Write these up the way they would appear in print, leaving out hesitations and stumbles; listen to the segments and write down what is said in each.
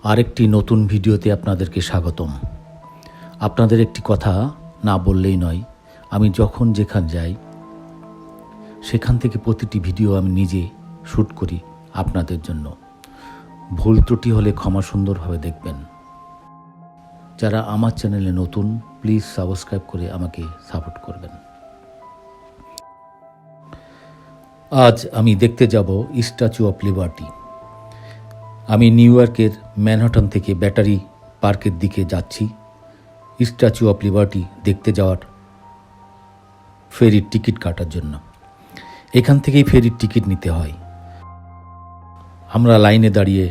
আরেকটি নতুন ভিডিওতে আপনাদেরকে স্বাগতম। আপনাদের একটি কথা না বললেই নয়, আমি যখন যেখানে যাই সেখান থেকে প্রতিটি ভিডিও আমি নিজে শ্যুট করি আপনাদের জন্য। ভুল ত্রুটি হলে ক্ষমা সুন্দরভাবে দেখবেন। যারা আমার চ্যানেলে নতুন, প্লিজ সাবস্ক্রাইব করে আমাকে সাপোর্ট করবেন। আজ আমি দেখতে যাব স্ট্যাচু অফ লিবার্টি। আমি নিউ ইয়র্কের ম্যানহাটন থেকে ব্যাটারি পার্কের দিকে যাচ্ছি স্ট্যাচু অফ লিবার্টি দেখতে যাওয়ার ফেরির টিকিট কাটার জন্য। এখান থেকেই ফেরির টিকিট নিতে হয়। আমরা লাইনে দাঁড়িয়ে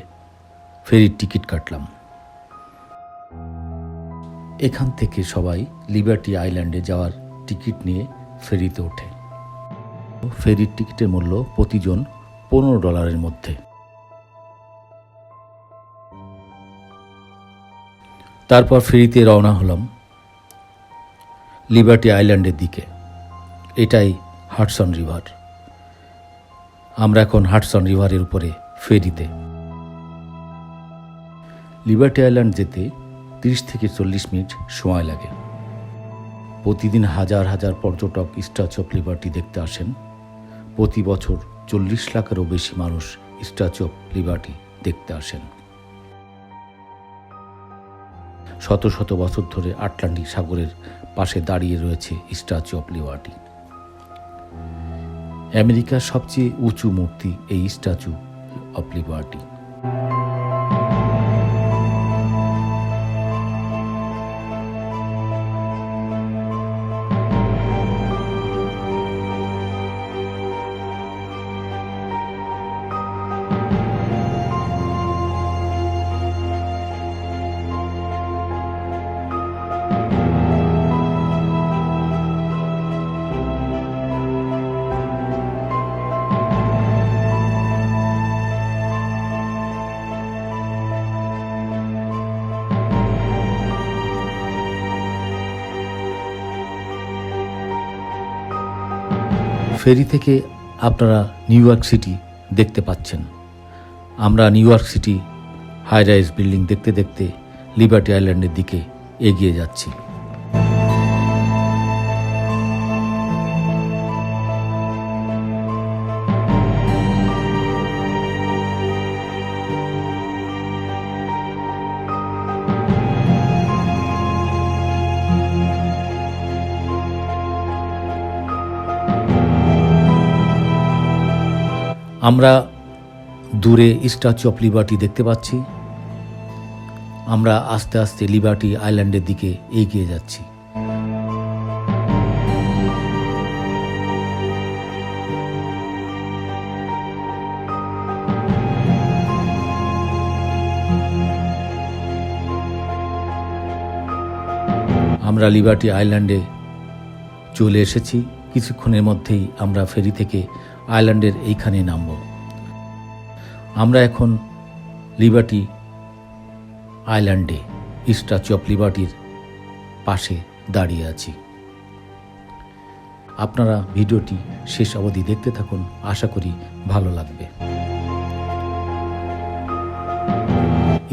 ফেরির টিকিট কাটলাম। এখান থেকে সবাই লিবার্টি আইল্যান্ডে যাওয়ার টিকিট নিয়ে ফেরিতে ওঠে। ফেরির টিকিটের মূল্য প্রতিজন $15 মধ্যে। তারপর ফেরিতে রওনা হলাম লিবার্টি আইল্যান্ডের দিকে। এটাই হাডসন রিভার। আমরা এখন হাডসন রিভারের উপরে ফেরিতে। লিবার্টি আইল্যান্ড যেতে 30 থেকে 40 মিনিট সময় লাগে। প্রতিদিন হাজার হাজার পর্যটক স্ট্যাচু অফ লিবার্টি দেখতে আসেন। প্রতি বছর 40 লাখেরও বেশি মানুষ স্ট্যাচু অফ লিবার্টি দেখতে আসেন। শত শত বছর ধরে আটলান্টিক সাগরের পাশে দাঁড়িয়ে রয়েছে স্ট্যাচু অফ লিবার্টি। আমেরিকার সবচেয়ে উঁচু মূর্তি এই স্ট্যাচু অফ লিবার্টি। ফেরি থেকে আপনারা নিউ ইয়র্ক সিটি দেখতে পাচ্ছেন। আমরা New York city high rise building দেখতে দেখতে লিবার্টি আইল্যান্ডের দিকে এগিয়ে যাচ্ছি। আমরা দূরে স্ট্যাচু অফ লিবার্টি দেখতে পাচ্ছি। আমরা আস্তে আস্তে লিবার্টি আইল্যান্ডের দিকে এগিয়ে যাচ্ছি। আমরা লিবার্টি আইল্যান্ডে চলে এসেছি। কিছুক্ষণের মধ্যেই আমরা ফেরি থেকে আইল্যান্ডের এইখানে নামব। আমরা এখন লিবার্টি আইল্যান্ডে স্ট্যাচু অফ লিবার্টির পাশে দাঁড়িয়ে আছি। আপনারা ভিডিওটি শেষ অবধি দেখতে থাকুন, আশা করি ভালো লাগবে।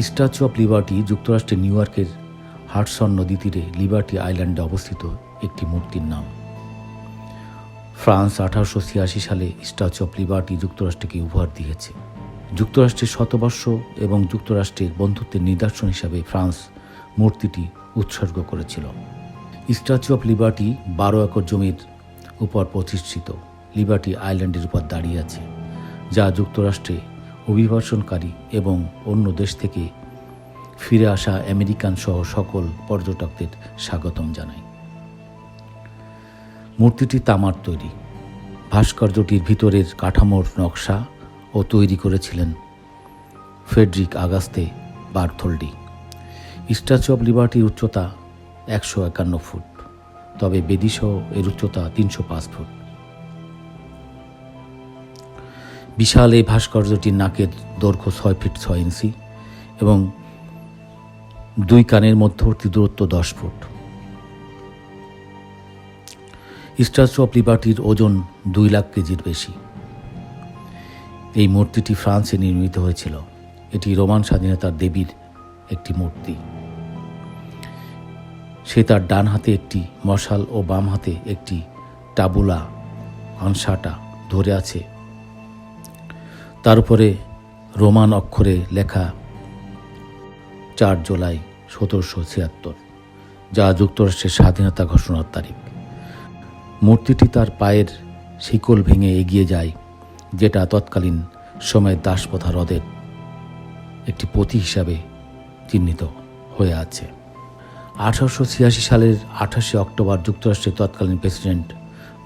স্ট্যাচু অফ লিবার্টি যুক্তরাষ্ট্রের নিউ ইয়র্কের হাডসন নদী তীরে লিবার্টি আইল্যান্ডে অবস্থিত একটি মূর্তির নাম। ফ্রান্স 1886 সালে স্ট্যাচু অফ লিবার্টি যুক্তরাষ্ট্রকে উপহার দিয়েছে। যুক্তরাষ্ট্রের শতবর্ষ এবং যুক্তরাষ্ট্রের বন্ধুত্বের নিদর্শন হিসাবে ফ্রান্স মূর্তিটি উৎসর্গ করেছিল। স্ট্যাচু অফ লিবার্টি 12 একর জমির উপর প্রতিষ্ঠিত লিবার্টি আইল্যান্ডের উপর দাঁড়িয়ে আছে, যা যুক্তরাষ্ট্রে অভিবাসনকারী এবং অন্য দেশ থেকে ফিরে আসা আমেরিকান সহ সকল পর্যটকদের স্বাগতম জানায়। মূর্তিটি তামার তৈরি। ভাস্কর্যটির ভিতরের কাঠামোর নকশা ও তৈরি করেছিলেন ফ্রেডরিক আগাস্তে বার্থোল্ডি। স্ট্যাচু অফ লিবার্টির উচ্চতা 151 ফুট, তবে বেদিসহ এর উচ্চতা 305 ফুট। বিশাল এই ভাস্কর্যটির নাকের দৈর্ঘ্য 6 ফিট 6 ইঞ্চি এবং 2 কানের মধ্যবর্তী দূরত্ব 10 ফুট। স্ট্যাচু অফ লিবার্টির ওজন 2 লাখ কেজির বেশি। এই মূর্তিটি ফ্রান্সে নির্মিত হয়েছিল। এটি রোমান স্বাধীনতার দেবীর একটি মূর্তি। সে তার ডান হাতে একটি মশাল ও বাম হাতে একটি টাবুলা আনসাটা ধরে আছে। তার উপরে রোমান অক্ষরে লেখা 4 জুলাই 1776, যা যুক্তরাষ্ট্রের স্বাধীনতা ঘোষণার তারিখ। মূর্তিটি তার পায়ের শিকল ভেঙে এগিয়ে যায়, যেটা তৎকালীন সময়ের দাসপ্রথা রদের একটি প্রতীক হিসাবে চিহ্নিত হয়ে আছে। 1886 সালের 28 অক্টোবর যুক্তরাষ্ট্রের তৎকালীন প্রেসিডেন্ট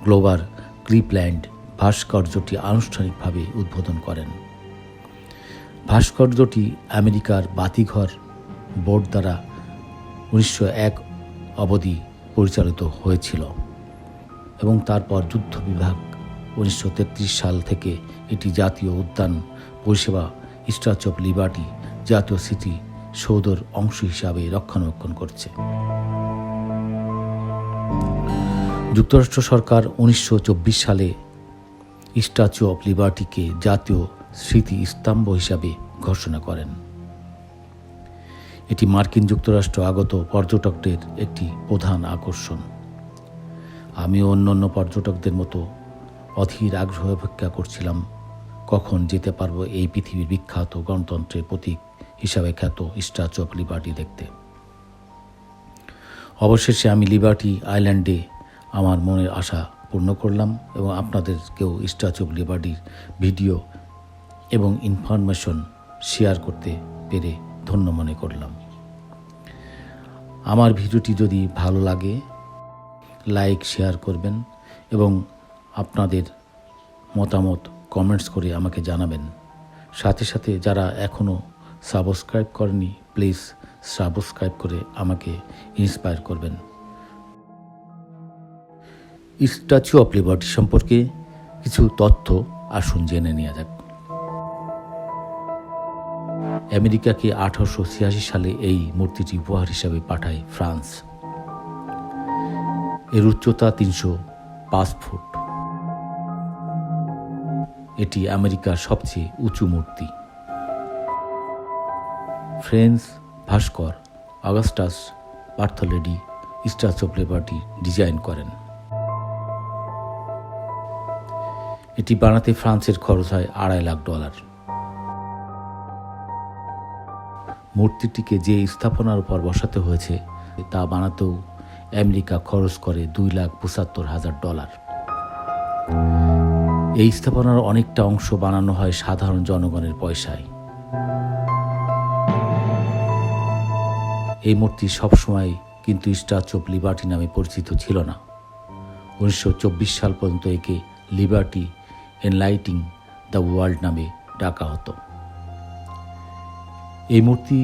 গ্লোভার ক্লিভল্যান্ড ভাস্কর্যটি আনুষ্ঠানিকভাবে উদ্বোধন করেন। ভাস্কর্যটি আমেরিকার বাতিঘর বোর্ড দ্বারা 1901 অবধি পরিচালিত হয়েছিল এবং তারপর যুদ্ধ বিভাগ 1933 সাল থেকে এটি জাতীয় উদ্যান পরিষেবা স্ট্যাচু অফ লিবার্টি জাতীয় স্মৃতি সৌধর অংশ হিসাবে রক্ষণাবেক্ষণ করছে। যুক্তরাষ্ট্র সরকার 1924 সালে স্ট্যাচু অফ লিবার্টিকে জাতীয় স্মৃতি স্তম্ভ হিসাবে ঘোষণা করেন। এটি মার্কিন যুক্তরাষ্ট্র আগত পর্যটকদের একটি প্রধান আকর্ষণ। আমিও অন্যান্য পর্যটকদের মতো অধীর আগ্রহ অপেক্ষা করছিলাম কখন যেতে পারবো এই পৃথিবীর বিখ্যাত গণতন্ত্রের প্রতীক হিসাবে খ্যাত স্ট্যাচু অফ লিবার্টি দেখতে। অবশেষে আমি লিবার্টি আইল্যান্ডে আমার মনের আশা পূর্ণ করলাম এবং আপনাদেরকেও স্ট্যাচু অফ লিবার্টির ভিডিও এবং ইনফরমেশন শেয়ার করতে পেরে ধন্য মনে করলাম। আমার ভিডিওটি যদি ভালো লাগে লাইক শেয়ার করবেন এবং আপনাদের মতামত কমেন্টস করে আমাকে জানাবেন। সাথে সাথে যারা এখনও সাবস্ক্রাইব করেনি প্লিজ সাবস্ক্রাইব করে আমাকে ইন্সপায়ার করবেন। স্ট্যাচু অফ লিবার্টি সম্পর্কে কিছু তথ্য আসুন জেনে নেওয়া যাক। আমেরিকাকে 1886 সালে এই মূর্তিটি উপহার হিসাবে পাঠায় ফ্রান্স। এর উচ্চতা 305 ফুট। এটি আমেরিকার সবচেয়ে উঁচু মূর্তি। ফ্রেঞ্চ ভাস্কর Augustus Bartholdi statue of liberty design করেন। এটি বানাতে ফ্রান্সের খরচ হয় $2.5 লাখ। মূর্তিটিকে যে স্থাপনার উপর বসাতে হয়েছে তা বানাতেও আমেরিকা খরচ করে $2,75,000। এই স্থাপনার অনেকটা অংশ বানানো হয় সাধারণ জনগণের পয়সায়। এই মূর্তি সবসময় কিন্তু স্ট্যাচু অফ লিবার্টি নামে পরিচিত ছিল না। 1924 সাল পর্যন্ত একে লিবার্টি এনলাইটিং দ্য ওয়ার্ল্ড নামে ডাকা হতো। এই মূর্তি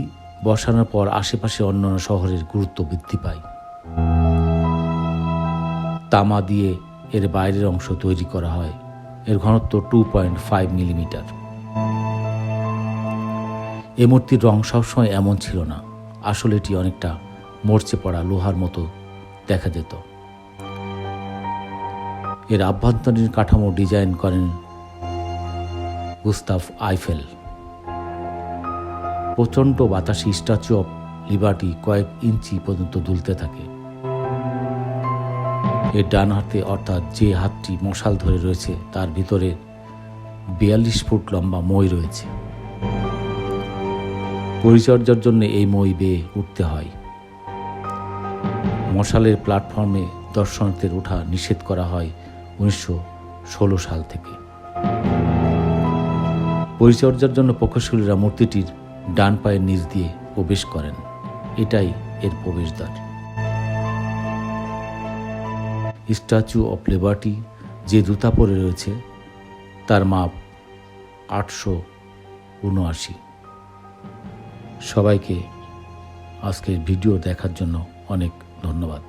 বসানোর পর আশেপাশে অন্যান্য শহরের গুরুত্ব বৃদ্ধি পায়। তামা দিয়ে এর বাইরের অংশ তৈরি করা হয়। এর ঘনত্ব 2.5 মিলিমিটার। এই মূর্তির রং সবসময় এমন ছিল না। আসলে এটি অনেকটা মরচে পড়া লোহার মতো দেখা যেত। এর আভ্যন্তরীণ কাঠামো ডিজাইন করেন গুস্তাভ আইফেল। প্রচণ্ড বাতাসে স্ট্যাচু অফ লিবার্টি কয়েক ইঞ্চি পর্যন্ত দুলতে থাকে। এর ডান হাতে অর্থাৎ যে হাতটি মশাল ধরে রয়েছে তার ভিতরে 42 ফুট লম্বা মই রয়েছে। পরিচর্যার জন্য এই মই বেয়ে উঠতে হয়। মশালের প্ল্যাটফর্মে দর্শনার্থীদের ওঠা নিষেধ করা হয় 1916 সাল থেকে। পরিচর্যার জন্য প্রকৌশলীরা মূর্তিটির ডান পায়ের নিচ দিয়ে প্রবেশ করেন। এটাই এর প্রবেশদ্বার। স্ট্যাচু অফ লিবার্টি যে জুতা পরে রয়েছে তার মাপ 879। সবাইকে আজকের ভিডিও দেখার জন্য অনেক ধন্যবাদ।